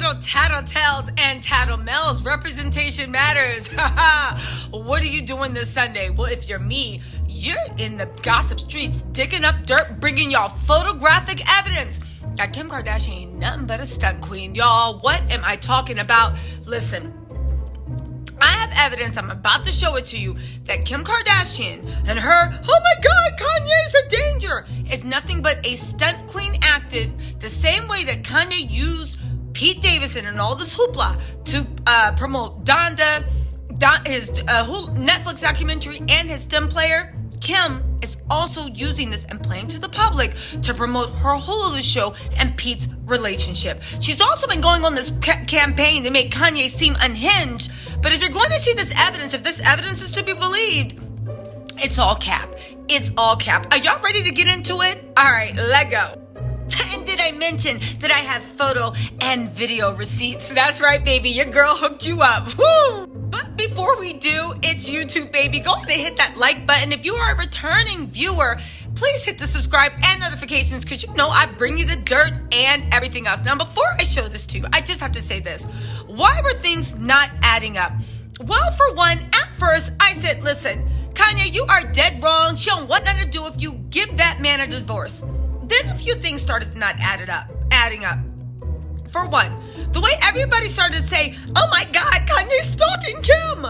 little Tattle Tells and Tattle Mells. Representation matters. What are you doing this Sunday? Well, if you're me, you're in the gossip streets, digging up dirt, bringing y'all photographic evidence that Kim Kardashian ain't nothing but a stunt queen. Y'all, what am I talking about? Listen, I have evidence, I'm about to show it to you, that Kim Kardashian and her, oh my God, Kanye's a danger, is nothing but a stunt queen acted the same way that Kanye used Pete Davidson and all this hoopla to promote his Netflix documentary and his STEM player. Kim is also using this and playing to the public to promote her Hulu show and Pete's relationship. She's also been going on this campaign to make Kanye seem unhinged. But if you're going to see this evidence, if this evidence is to be believed, it's all cap. It's all cap. Are y'all ready to get into it? All right, let go. And did I mention that I have photo and video receipts? That's right, baby. Your girl hooked you up. Woo! But before we do, it's YouTube, baby. Go ahead and hit that like button. If you are a returning viewer, please hit the subscribe and notifications because you know I bring you the dirt and everything else. Now, before I show this to you, I just have to say this. Why were things not adding up? Well, for one, at first, I said, listen, Kanye, you are dead wrong. She don't want nothing to do if you give that man a divorce. Then a few things started to not adding up. For one, the way everybody started to say, oh my God, Kanye's stalking Kim.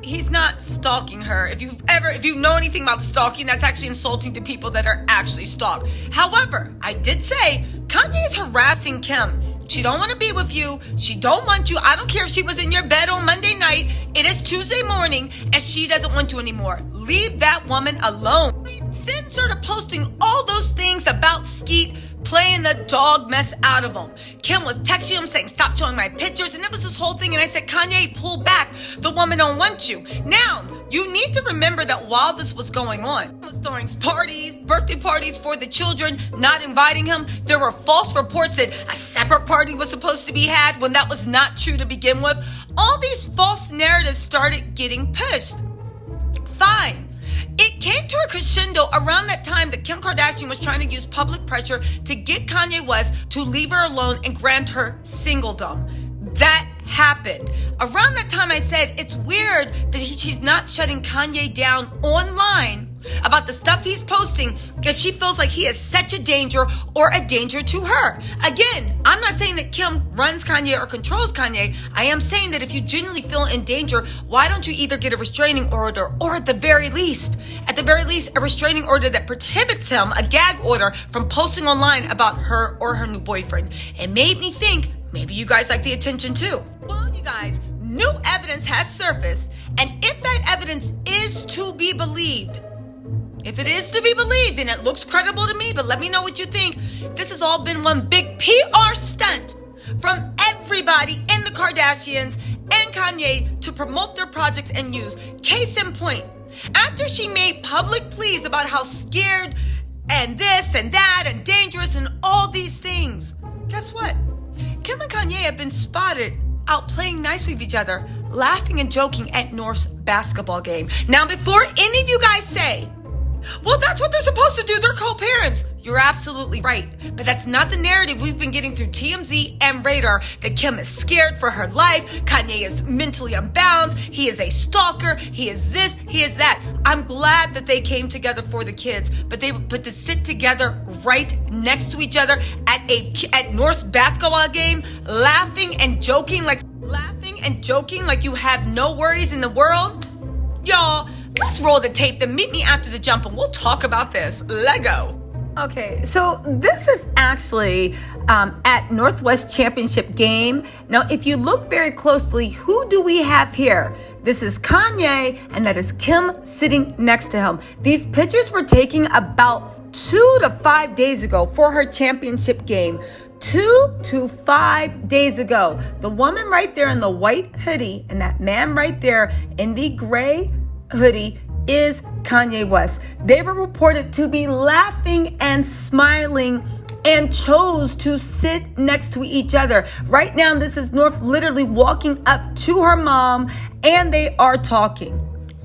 He's not stalking her. If you know anything about stalking, that's actually insulting to people that are actually stalked. However, I did say Kanye is harassing Kim. She don't want to be with you. She don't want you. I don't care if she was in your bed on Monday night. It is Tuesday morning and she doesn't want you anymore. Leave that woman alone. Then started posting all those things about Skeet playing the dog mess out of him. Kim was texting him saying, stop showing my pictures. And it was this whole thing. And I said, Kanye, pull back. The woman don't want you. Now, you need to remember that while this was going on, he was throwing parties, birthday parties for the children, not inviting him. There were false reports that a separate party was supposed to be had when that was not true to begin with. All these false narratives started getting pushed. Fine. It came to a crescendo around that time that Kim Kardashian was trying to use public pressure to get Kanye West to leave her alone and grant her singledom. That happened. Around that time I said it's weird that she's not shutting Kanye down online about the stuff he's posting if she feels like he is such a danger or a danger to her. Again, I'm not saying that Kim runs Kanye or controls Kanye. I am saying that if you genuinely feel in danger, why don't you either get a restraining order or at the very least, a restraining order that prohibits him, a gag order, from posting online about her or her new boyfriend. It made me think maybe you guys like the attention too. Well, you guys, new evidence has surfaced, and if that evidence is to be believed, if it is to be believed, then it looks credible to me, but let me know what you think. This has all been one big PR stunt from everybody in the Kardashians and Kanye to promote their projects and use. Case in point, after she made public pleas about how scared and this and that and dangerous and all these things, guess what? Kim and Kanye have been spotted out playing nice with each other, laughing and joking at North's basketball game. Now, before any of you guys say, well, that's what they're supposed to do. They're co-parents. You're absolutely right. But that's not the narrative we've been getting through TMZ and Radar, that Kim is scared for her life. Kanye is mentally unbalanced. He is a stalker. He is this. He is that. I'm glad that they came together for the kids, but to sit together right next to each other at North's basketball game, laughing and joking like you have no worries in the world. Y'all, let's roll the tape, then meet me after the jump and we'll talk about this. Lego. Okay, so this is actually at Northwest Championship game. Now, if you look very closely, who do we have here? This is Kanye, and that is Kim sitting next to him. These pictures were taken about 2 to 5 days ago for her championship game. 2 to 5 days ago. The woman right there in the white hoodie and that man right there in the gray hoodie is Kanye West. They were reported to be laughing and smiling and chose to sit next to each other. Right now, this is North literally walking up to her mom and they are talking.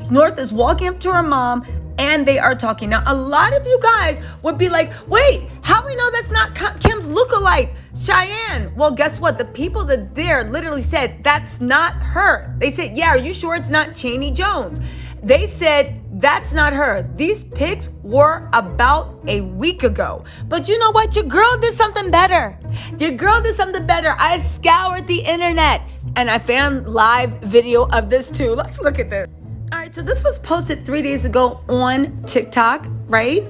North is walking up to her mom and they are talking. Now, a lot of you guys would be like, wait, how we know that's not Kim's lookalike? Cheyenne. Well, guess what? The people that there literally said, that's not her. They said, yeah, are you sure it's not Chaney Jones? They said, that's not her. These pics were about a week ago. But you know what? Your girl did something better. Your girl did something better. I scoured the internet and I found live video of this too. Let's look at this. All right, so this was posted 3 days ago on TikTok, right?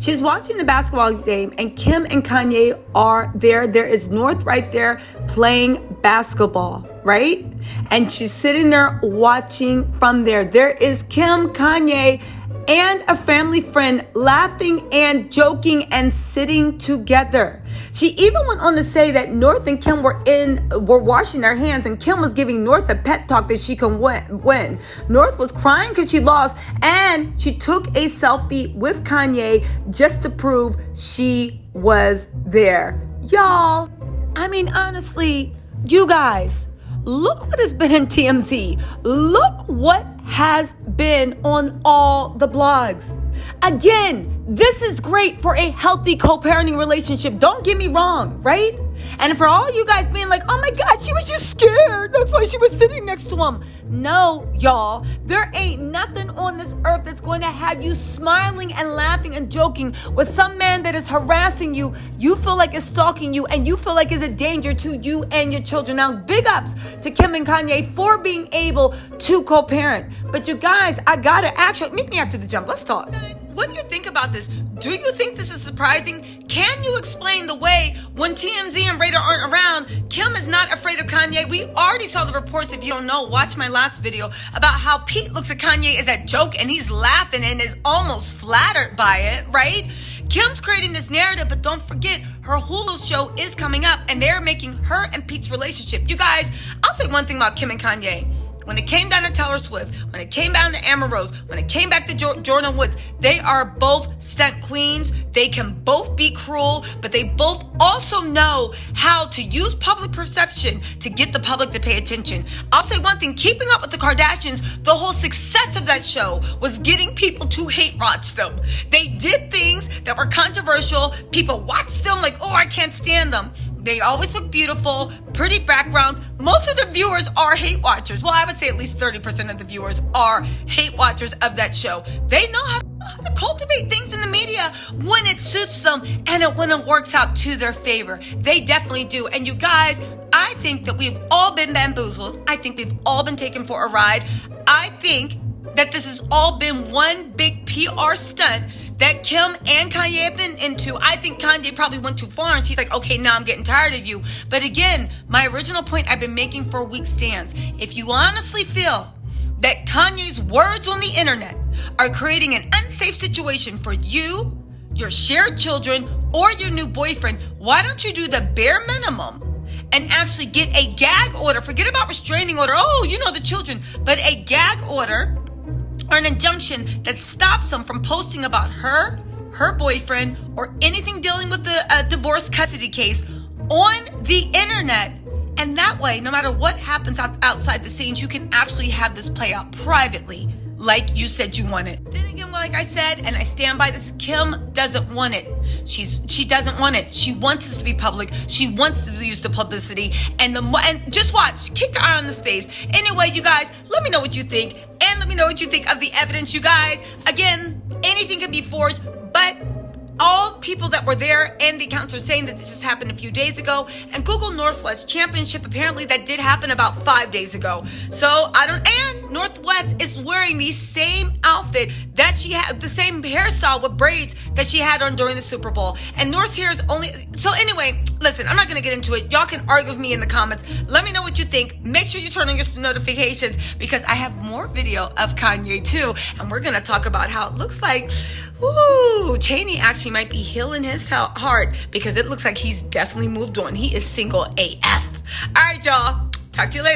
She's watching the basketball game and Kim and Kanye are there. There is North right there playing basketball, right? And she's sitting there watching from there. There is Kim, Kanye, and a family friend laughing and joking and sitting together. She even went on to say that North and Kim were washing their hands and Kim was giving North a pep talk that she can win. North was crying because she lost and she took a selfie with Kanye just to prove she was there. Y'all, I mean, honestly, you guys, look what has been in TMZ. Look what has been on all the blogs. Again, this is great for a healthy co-parenting relationship. Don't get me wrong, right? And for all you guys being like, oh my God, she was just scared. That's why she was sitting next to him. No, y'all, there ain't nothing on this earth that's going to have you smiling and laughing and joking with some man that is harassing you. You feel like is stalking you and you feel like is a danger to you and your children. Now, big ups to Kim and Kanye for being able to co-parent. But you guys, I gotta actually, meet me after the jump. Let's talk. What do you think about this? Do you think this is surprising? Can you explain the way when TMZ and Radar aren't around, Kim is not afraid of Kanye? We already saw the reports. If you don't know, watch my last video about how Pete looks at Kanye as a joke and he's laughing and is almost flattered by it, right? Kim's creating this narrative, but don't forget her Hulu show is coming up and they're making her and Pete's relationship. You guys, I'll say one thing about Kim and Kanye. When it came down to Taylor Swift, when it came down to Amber Rose, when it came back to Jordan Woods, they are both stunt queens. They can both be cruel, but they both also know how to use public perception to get the public to pay attention. I'll say one thing, Keeping Up with the Kardashians, the whole success of that show was getting people to hate watch them. They did things that were controversial. People watched them like, oh, I can't stand them. They always look beautiful, pretty backgrounds. Most of the viewers are hate watchers. Well, I would say at least 30% of the viewers are hate watchers of that show. They know how to cultivate things in the media when it suits them and when it works out to their favor. They definitely do. And you guys, I think that we've all been bamboozled. I think we've all been taken for a ride. I think that this has all been one big PR stunt that Kim and Kanye have been into. I think Kanye probably went too far and she's like, okay, now I'm getting tired of you. But again, my original point I've been making for a week stands. If you honestly feel that Kanye's words on the internet are creating an unsafe situation for you, your shared children, or your new boyfriend, why don't you do the bare minimum and actually get a gag order? Forget about restraining order. Oh, you know, the children, but a gag order or an injunction that stops them from posting about her boyfriend, or anything dealing with the divorce custody case on the internet. And that way, no matter what happens outside the scenes, you can actually have this play out privately, like you said you want it. Then again, like I said, and I stand by this, Kim doesn't want it. She doesn't want it. She wants this to be public. She wants to use the publicity. And just watch. Keep your eye on this space. Anyway, you guys, let me know what you think. And let me know what you think of the evidence, you guys. Again, anything can be forged, but all people that were there and the accounts are saying that this just happened a few days ago. And Google Northwest Championship, apparently that did happen about 5 days ago. So and Northwest is wearing the same outfit that she had, the same hairstyle with braids that she had on during the Super Bowl. And North's hair is only, so anyway, listen, I'm not going to get into it. Y'all can argue with me in the comments. Let me know what you think. Make sure you turn on your notifications because I have more video of Kanye too. And we're going to talk about how it looks like, Chaney actually might be healing his heart because it looks like he's definitely moved on. He is single AF. All right, y'all. Talk to you later.